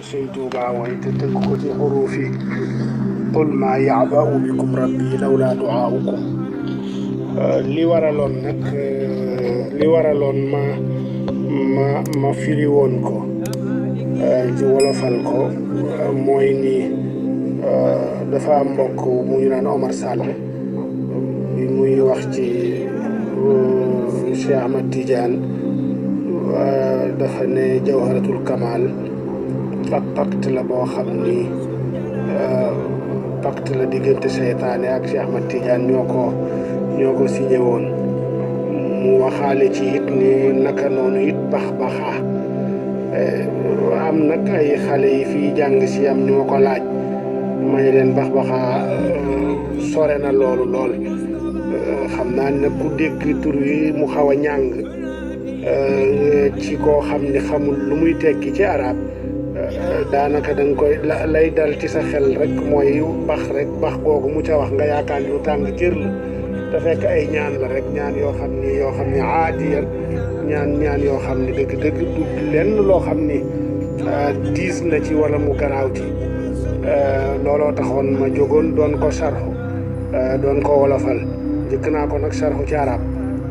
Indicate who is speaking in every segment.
Speaker 1: Sëñ Tuubaa way te tëgg ko ci xuruufi qul maa ya'ba'u bikum rabbi lawlaa du'aa'ukum li waraloon nag li waraloon ma firi woon ko ci wolofal ko mooy ni dafa am mbokk mu ñu naan Omar Sall bi muy wax ci Cheikh Ahmad Tidiane dafa ne Jawharatul Kamal ak pacte la boo xam ni pacte la diggante seytaane ak Cheikh Ahmad Tidiane ñoo ko signé woon mu waxaale ci it ni naka noonu it bax-baxaa am nag ay xale yi fii jàng si am ñoo ko laaj may leen bax-baxaa sore na loolu lool xam naa ne ku dégg tur wi mu xaw a ñàng ci koo xam ne xamul lu muy tekki ci arab daanaka da nga koy lay dal ci sa xel rek mooy bax googu mu ca wax nga yaakaar ni lu tàng jër la te fekk ay ñaan la rek ñaan yoo xam ni aadiyan ñaan yoo xam ni dëgg du lenn loo xam ni diis na ci wala mu garaaw ci looloo taxoon ma jógoon doon ko sarxu doon ko wolofal njëkk naa ko nag sarxu ci arab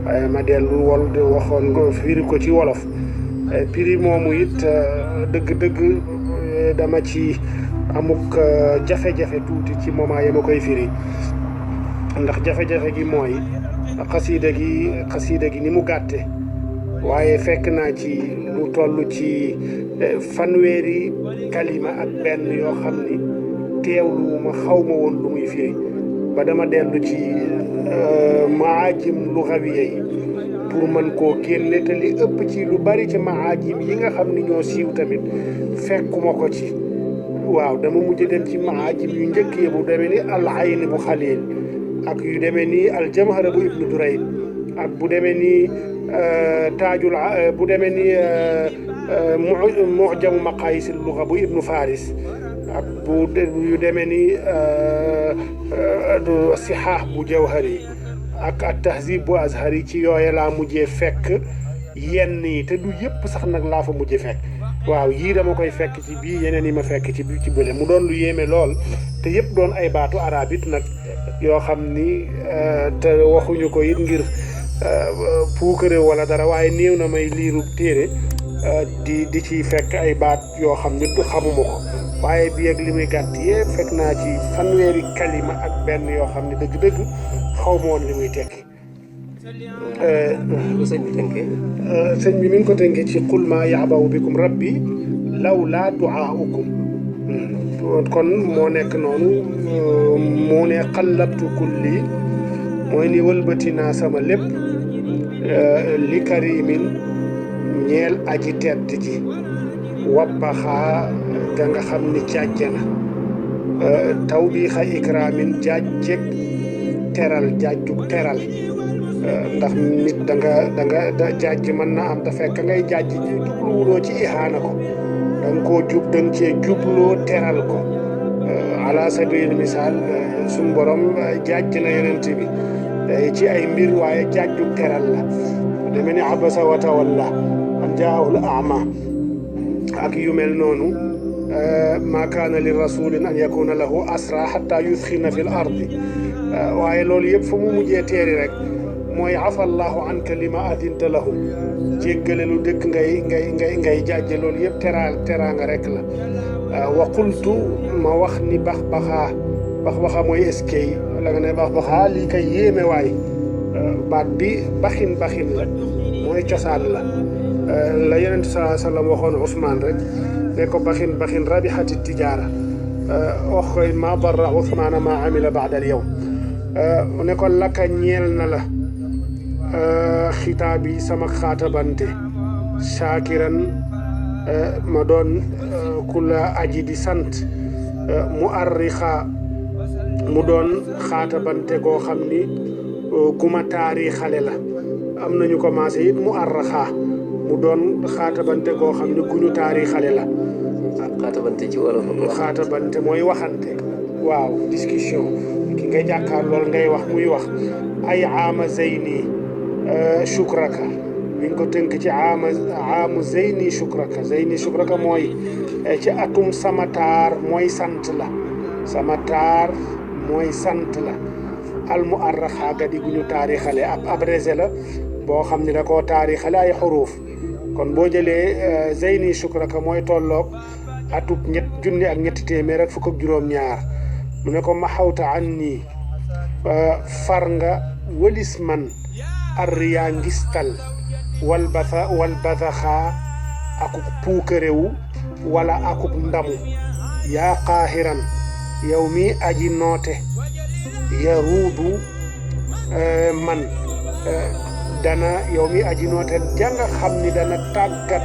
Speaker 1: waaye ma dellu waxoon ko firi ko ci wolof piri moomu it dëgg dama ci amuk jafe-jafe tuuti ci moment yi ma koy firi ndax jafe-jafe gi mooy xasiida gi ni mu gàtte waaye fekk naa ci lu toll ci fanweeri kalima ak benn yoo xam ni teewlu ma xaw ma woon lu muy firi ba dama dellu ci maajim luxawiya yi pour mën koo génne te li ëpp ci lu bari ci maajim yi nga xam ni ñoo siiw tamit fekkuma ko ci waaw dama mujj dem ci maajim yu njëkk yi bu demee ni al ayn bu xalil ak yu demee ni al jamhara bu ibnu durayd ak bu demee ni taajul bu demee ni mujamu maqayisil luxa bu ibnu faris ak bu yu demee ni sihaax bu jawhari ak at tahzib bu azhari ci yooye laa mujjee fekk yenn yi te du yëpp sax nag laa fa mujjee fekk waaw yii dama koy fekk ci bii yeneen yi ma fekk ci bële mu doon lu yéeme lool te yëpp doon ay baatu arab it nag yoo xam ni te waxuñu ko it ngir puukare wala dara waaye néew na may liiru téere di ci fekk ay baat yoo xam ni xamuma ko waaye bii ak li muy gàtt yëpp fekk naa ci fanweeri kalima ak benn yoo xam ne dëgg xaw ma woon li muy tekki. sëñ bi mi ngi ko tënkee ci qul maa ya'ba'u bikum rabbi lawlaa du'aa'ukum kon moo nekk noonu moo ne qallabtu kulli mooy ni wëlbati naa sama lépp li karimin ñeel aji tedd ji wabbaxaa ga nga xam ni jàjj na tawbiixa ikraamin jaajjeg jaajjug teral ndax nit da nga jaajj mën na am te fekk ngay jaajj jubluwuloo ci ihaana ko da nga koo da nga cee jubloo teral ko ala sabil misaal suñ borom jaajj na yonent bi ci ay mbir waaye jaajjug teral la deme ni abasa wa tawalla an jaahul a'ma ak yu mel noonu ma kaana li rasulin an yakuna lahu asra hatta yusxina fi l ardi waaye loolu yëpp fa mu mujjee teeri rek mooy afallahu anka lima adinta lahu jéggale lu dëkk ngay jàjje loolu yëpp teraanga rek la wa qultu ma wax ni bax-baxa mooy eskay la nga ne bax-baxa lii kay yéeme waay baat bi baxin la mooy cosaan la yonent sallallahu alayhi wa sallam waxoon Ousmane rek ne ko baxin rabihati tijaara wax koy ma barra Ousmane ma amila baada al yawm ne ko laka ñeel na la xitaab yi sama xaatabante shaakiran ma doon ku la aji di sant mu arrixa mu doon xaatabante goo xam ni guma taarixale la am nañu commencé it mu arraxa mu doon xaatabante goo xam ni guñu taarixale la
Speaker 2: xaatabante ci wolof
Speaker 1: xaatabante mooy waxante waaw discussion ki ngay jàkkaar lool ngay wax muy wax ay ama zeyni shukraka mi ngi ko tënk ci aamu zeyni shukraka mooy ci atum sama taar mooy sant la sama taar mooy sant la al mu arraxa gadi gu ñu taarixale ab abrégé la boo xam ne da koo taarixale ay xuruuf kon boo jëlee zeyni shukraka mooy tolloog atub junni ak ñetti téeméer ak fukk ak juróom-ñaar mu ne ko maxawta an nii far nga wëlis man arriyaa ngistal wal bathaxaa akuk puukarewu wala akuk ndamu yaa qaahiran yow mi aji noote yaruudu man dana yow mi aji noote janga xam ni dana tàggat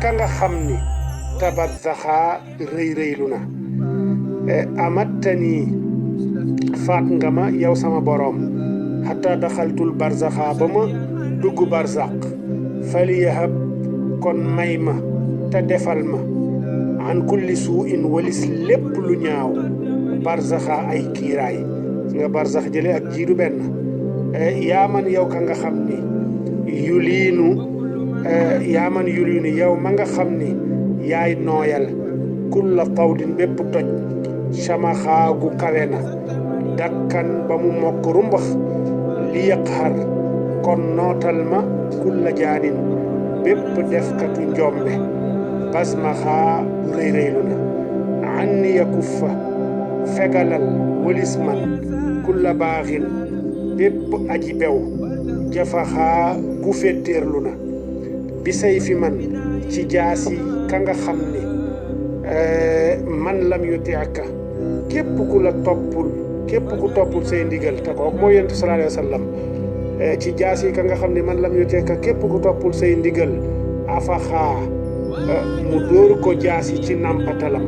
Speaker 1: ka nga xam ni tabathaxaa rëy-rëylu na amattani faat nga ma yow sama boroom xataa daxaltul barzaxa ba ma dugg barzaq faliyahab kon may ma te defal ma an kulli suu in walis lépp lu ñaaw barzaxa ay kiiraay nga barzax jële ak jiidu benn yaa man yow ka nga xam ni yuliinu yow ma nga xam ni yaay nooyal kulla tawdin bépp toj samaxaagu kawe na dakkan ba mu mokk rumbax li yaqhar kon nootal ma kulla jaanin bépp defkatu njombe basmaxaa bu rëy-rëylu na anni yakuffa fegalal walis man kulla baaxin bépp aji bew jafaxaa gu fetteerlu na bi say fi man ci jaasi ka nga xam ni man lam yutiaka képp ku toppul say ndigal te kooku mooy yonent sallallahu alayhi wa sallam ci jaasi ka nga xam ne man lam yutiaka képp ku toppul say ndigal afaxaa mu dóor ko jaasi ci nampatalam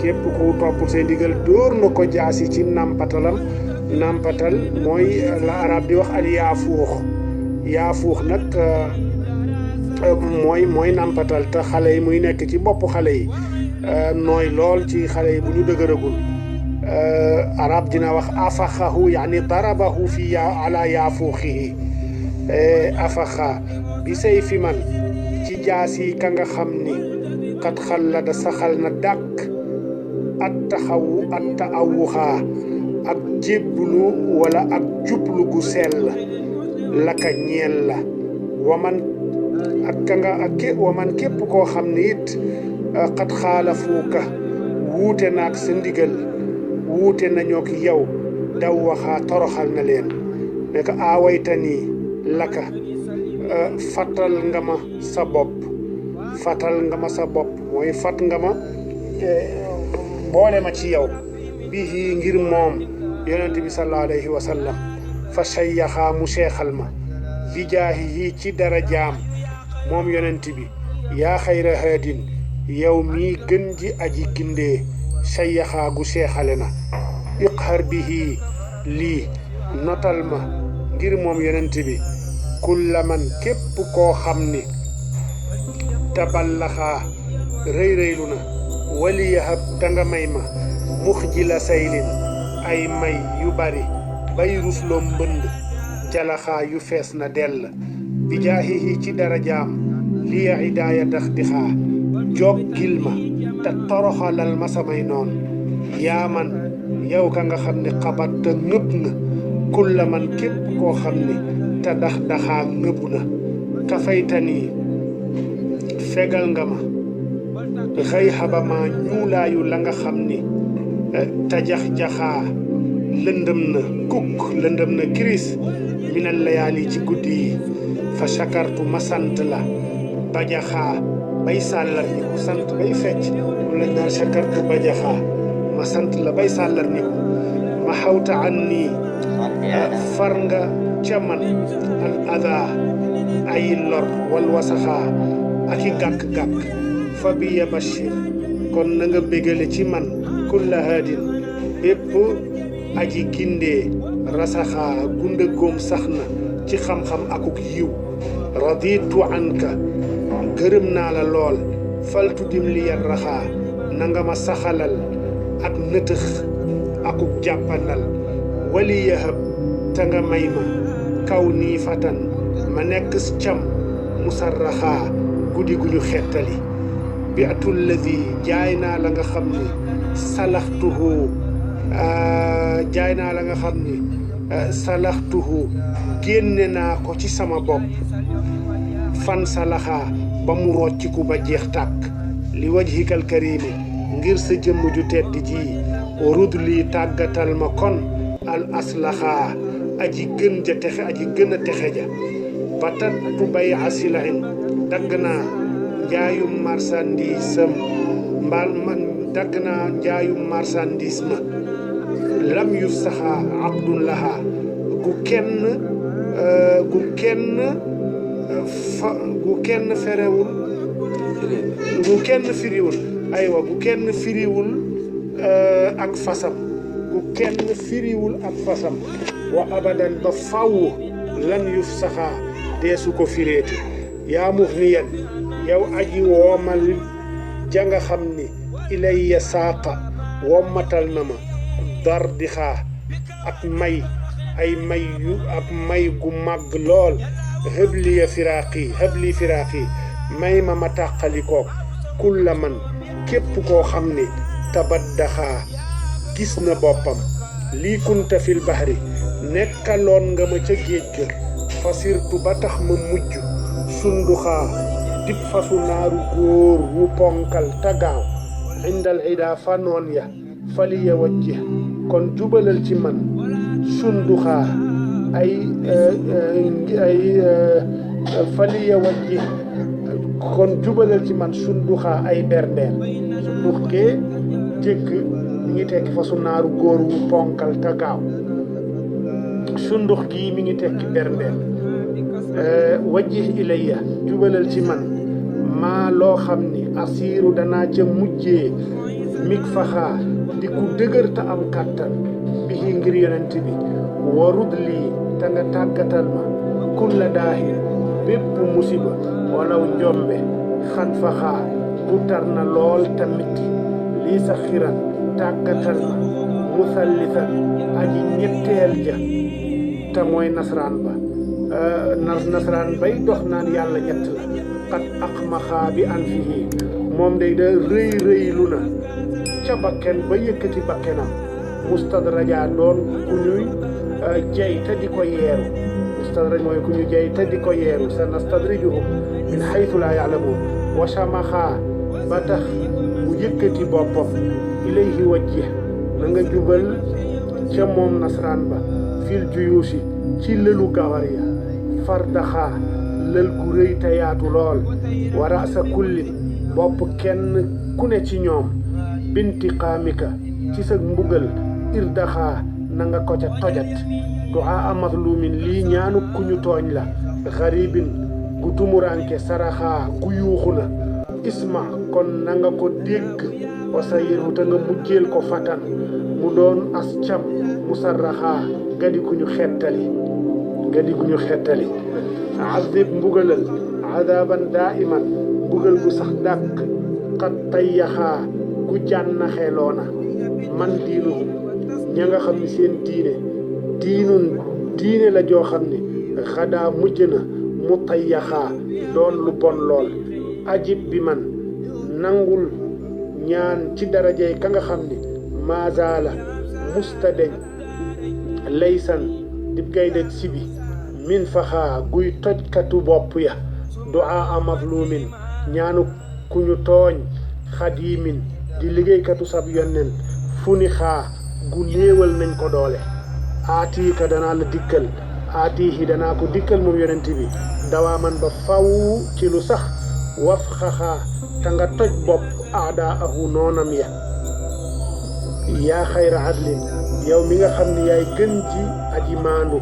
Speaker 1: képp ku toppul say ndigal dóor na ko jaasi ci nampatalam nampatal mooy la arab di wax al yaafuux nag mooy nampatal te xale yi muy nekk ci bopp xale yi nooy lool ci xale yi bu ñu dëgëragul arab dina wax afaxahu yaani darabahu fi ala yaafuuxihi afaxa bi say fi man ci jaasi ka nga xam ni xat xallada saxal na dàkk at taawuxaa ak jébblu wala ak jublu gu sell laka ñeel la waman képp koo xam ne it xat xaalafuuka wuute naak sa ndigal wuute nañoo ki yow daw waxaa toroxal na leen ne ko aawaytanii laka fatal nga ma sa bopp mooy fat nga ma boole ma ci yow bihi ngir moom yonent bi sallallahu alayhi wa sallam fa sayyaxaa mu seexal ma bi jaahihi ci darajaam moom yonent bi yaa xayra haadin yow mii gën ji aji gindee sayyaxaa gu seexale na iqhar bihi lii notal ma ngir moom yonent bi kulla man képp koo xam ni taballaxaa rëy-rëylu na waliyahab danga may ma muxjila saylin ay may yu bari bay rusloo mbënd jalaxaa yu fees na dell bi jaahihi ci darajaam liya hidaaya tax di xaa joggil ma te toroxalal ma samay noon yaa man yow ka nga xam ne xabat te ngëb nga kulla man képp koo xam ne te daxaa ngëbu na kafaytanii fegal nga ma xëy xaba ma ñuulaayu la nga xam ni tajax-jaxaa lëndëm na kiris minal layaali ci guddi yi fa shakartu ma sant la bajaxaa bay sàllar ni ku sant bay fecc lu lañ naan shakartu bajaxaa ma sant la bay sàllar ni ku ma xawta an nii far nga ca man al adaa ay lor wal wasaxaa ak i gàkk-gàkk fa biya bashir kon na nga bégale ci man kulla haadin bépp aji gindee rasaxaa gundëgoom sax na ci xam-xam akuk yiw raditu anka gërëm naa la lool faltu dim li yar raxaa na nga ma saxalal ak nëtëx akuk jàppandal wali yahab te nga may ma kaw nii fatan ma nekk cam musarraxaa guddi gu ñu xettali bi'atul ladhi jaay naa la nga xam ni salaxtuhu jaay naa la nga xam ni salaxtuhu génne naa ko ci sama bopp fan salaxaa ba mu rocciku ba jeex tàkk li wajhikal karimi ngir sa jëmm ju tedd ji rud lii tàggatal ma kon al aslaxaa aji gën ja texe aji gën a texe ja batattu bay asilain dagg naa njaayum marchandise mbaal man dagg naa njaayum marchandise ma lam yuf saxaa abdun lahaa gu kenn ferewul gu kenn firiwul aywa gu kenn firiwul ak fasam gu kenn firiwul ak fasam wa abadan ba faw lan yuf saxaa deesu ko fireeti yaa muxniyan yow aji woomal ja nga xam ni ilayya saaqa wommatal na ma dar di xaa ak may ay may yu ak may gu màgg lool hëbliya hëbli firaaqi may ma tàqalikook kulla man képp koo xam ni tabaddaxaa gis na boppam lii kunta fil bahri nekkaloon nga ma ca géej ga fasirtu ba tax ma mujj sunduxaa dib fasu naaru góor wu ponkal tagaaw indal ida fanoon ya faliya wajjih kon jubalal ci man sunduxaa faliya wajjih kon jubalal ci man sunduxaa ay berndeel sundux gee jëkk mi ngi tekki fasu naaru góor wu ponkal tagaaw sundux gii mi ngi tekki berndeel wajjih ilayya jubalal ci man maa loo xam ni asiiru danaa ca mujjee mig faxaa di ku dëgër ta am kàttan bi ngir yonent bi warud lii te nga tàggatal ma kulla daahi bépp musiba walaw njombe xan faxaa bu tar na lool tamit lii sa xiran tàggatal ma musallisan aji ñetteel ja te mooy nasraan ba nasraan bay dox naan yàlla ñett la xat ak maxaa bi an fii moom day da rëy lu na ca bakken ba yëkkati bakkenam mustadraja doon ku ñuy jey te di ko yeeru mustadraj mooy ku ñu jey te di ko yeeru sa nastadrijuhum min haythu laa ya'lamuun wa shamaxaa ba tax mu yëkkati boppam ilayhi wajjih na nga jubal ca moom nasraan ba fil juyuusi ci lëlu gawar ya fardaxaa lël gu rëy te yaatu lool wa ra'sa kullin bopp kenn ku ne ci ñoom bintiqaamika ci sa mbugal irdaxaa na nga ko ca tojat du'aa mazlumin lii ñaanu ku ñu tooñ la xaribin gu tumuranke saraxaa ku yuuxu na isma kon na nga ko dégg wa sayirhu te nga mujjeel ko fatan mu doon as cam musarraxaa gadi ku ñu xettali azib mbugalal adaban daiman mbugal gu sax dàkk xat tayyaxaa gu jànnaxeeloona man diinuhum ña nga xam ni seen diine la joo xam ni xadaa mujj na mu tayyaxaa doon lu bon lool ajib bi man nangul ñaan ci darajey ka nga xam ni maazaala mustadeñ laysan dib gaynde sibi min faxaa guy tojkatu bopp ya du'aa mazlumin ñaanu ku ñu tooñ xadimin di liggéeykatu sab yonnen fu ni xaa gu néewal nañ ko doole aatiika danaa la dikkal aatiihi danaa ko dikkal moom yonent bi dawaaman ba faw ci lu sax waf xaxaa te nga toj bopp aadaahu noonam ya yaa xayra adlin yow mi nga xam ne yaay gën ji aji maandu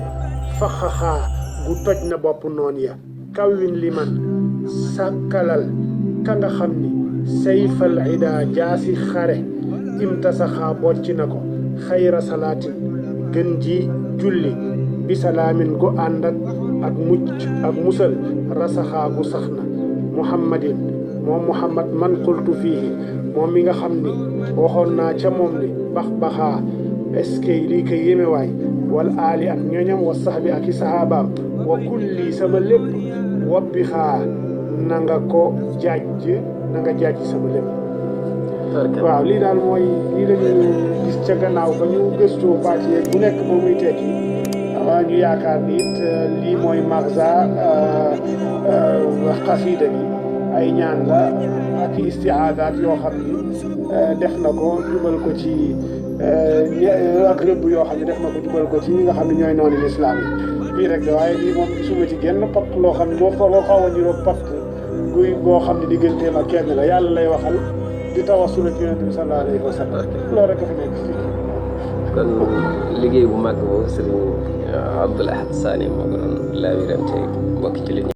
Speaker 1: fa xaxaa gu toj na bopp noon ya kawwin li man sàkkalal ka nga xam ni sayfal ida jaasi xare imtasaxaa bocci na ko xayra salaatin gën ji julli bi salaamin gu ànd ak mucc ak musal rasaxaa gu sax na muhammadin moom muhammad man qultu fiihi moom mi nga xam ni waxoon naa ca moom ni baxaa est-ce que lii ko yéeme waay wal aali ak ñoñam wa sahbi ak i sahabaam wa kulli sama lépp wabbi xaa na nga ko jaaj sama lépp. waaw lii daal mooy lii lañu gis ca gannaaw ba ñu gëstoo Faatiha bu nekk moom muy tekki waaw ñu yaakaar ni it lii mooy magza xasida bi ay ñaan la ak istiaadaat yoo xam ni def na ko jubal ko ci ak rëbb yoo xam ne def na ko jubal ko ci ñi nga xam ne ñooy noonu lislaam yi lii rek waaye lii moom gisuma ci genn pat loo xam ne moo xaw a niroo pat guy boo xam ne digganteem ak kenn la yàlla lay waxal di tawassul ak yonent bi sallallahu alayhi wa sallam loolu rek a fi nekk
Speaker 2: kon liggéey bu màgg boobu Sëriñ Abdoul Ahad Sané moo ko doon laa wirante mbokki ci li